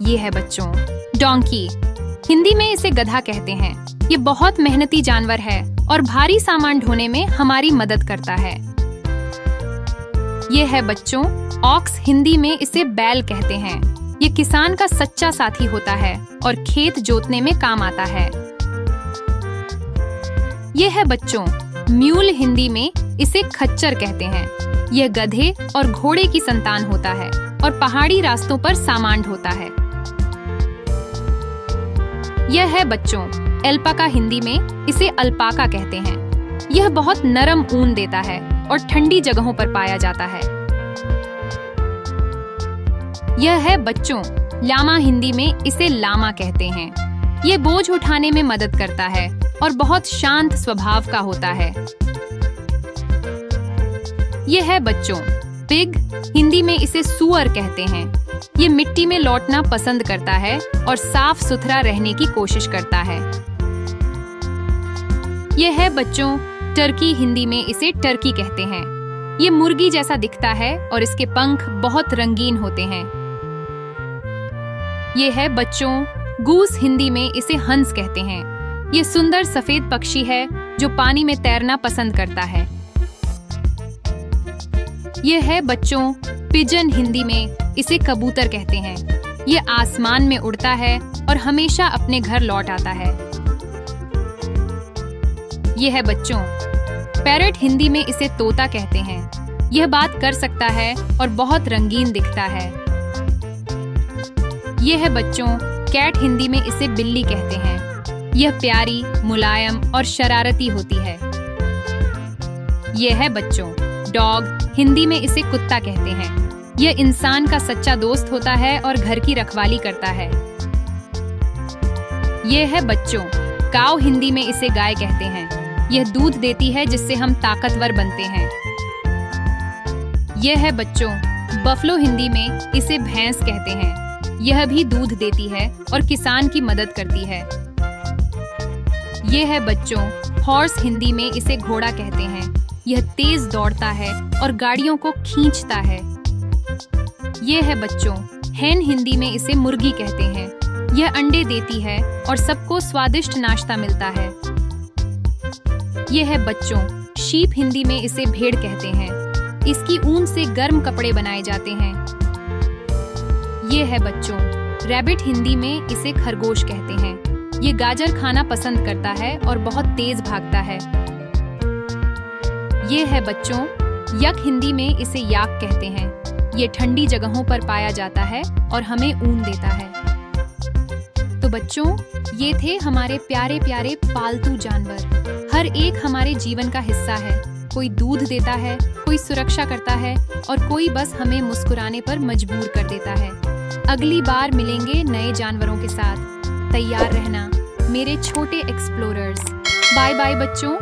ये है बच्चों डोंकी। हिंदी में इसे गधा कहते हैं। ये बहुत मेहनती जानवर है और भारी सामान ढोने में हमारी मदद करता है। ये है बच्चों ऑक्स। हिंदी में इसे बैल कहते हैं। ये किसान का सच्चा साथी होता है और खेत जोतने में काम आता है। ये है बच्चों म्यूल। हिंदी में इसे खच्चर कहते हैं। यह गधे और घोड़े की संतान होता है और पहाड़ी रास्तों पर सामान ढोता है। यह है बच्चों एल्पाका। हिंदी में इसे अल्पाका कहते हैं। यह बहुत नरम ऊन देता है और ठंडी जगहों पर पाया जाता है। यह है बच्चों ल्यामा। हिंदी में इसे लामा कहते हैं। यह बोझ उठाने में मदद करता है और बहुत शांत स्वभाव का होता है। यह है बच्चों पिग। हिंदी में इसे सुअर कहते हैं। ये मिट्टी में लौटना पसंद करता है और साफ सुथरा रहने की कोशिश करता है। यह है बच्चों टर्की। हिंदी में इसे टर्की कहते हैं। ये मुर्गी जैसा दिखता है और इसके पंख बहुत रंगीन होते हैं। ये है बच्चों गूस। हिंदी में इसे हंस कहते हैं। ये सुंदर सफेद पक्षी है जो पानी में तैरना पसंद करता है। ये है बच्चों पिजन। हिंदी में इसे कबूतर कहते हैं। ये आसमान में उड़ता है और हमेशा अपने घर लौट आता है। ये है बच्चों पैरट। हिंदी में इसे तोता कहते हैं। यह बात कर सकता है और बहुत रंगीन दिखता है। यह है बच्चों कैट। हिंदी में इसे बिल्ली कहते हैं। यह प्यारी, मुलायम और शरारती होती है। यह है बच्चों डॉग। हिंदी में इसे कुत्ता कहते हैं। यह इंसान का सच्चा दोस्त होता है और घर की रखवाली करता है। यह है बच्चों काऊ। हिंदी में इसे गाय कहते हैं। यह दूध देती है जिससे हम ताकतवर बनते हैं। यह है बच्चों बफलो। हिंदी में इसे भैंस कहते हैं। यह भी दूध देती है और किसान की मदद करती है। यह है बच्चों हॉर्स। हिंदी में इसे घोड़ा कहते हैं। यह तेज दौड़ता है और गाड़ियों को खींचता है। यह है बच्चों हैन। हिंदी में इसे मुर्गी कहते हैं। यह अंडे देती है और सबको स्वादिष्ट नाश्ता मिलता है। यह है बच्चों शीप। हिंदी में इसे भेड़ कहते हैं। इसकी ऊन से गर्म कपड़े बनाए जाते हैं। यह है बच्चों रैबिट। हिंदी में इसे खरगोश कहते हैं। ये गाजर खाना पसंद करता है और बहुत तेज भागता है। ये है बच्चों यक। हिंदी में इसे याक कहते हैं। ये ठंडी जगहों पर पाया जाता है और हमें ऊन देता है। तो बच्चों ये थे हमारे प्यारे प्यारे पालतू जानवर। हर एक हमारे जीवन का हिस्सा है। कोई दूध देता है, कोई सुरक्षा करता है और कोई बस हमें मुस्कुराने पर मजबूर कर देता है। अगली बार मिलेंगे नए जानवरों के साथ। तैयार रहना मेरे छोटे एक्सप्लोरर्स। बाय बाय बच्चों।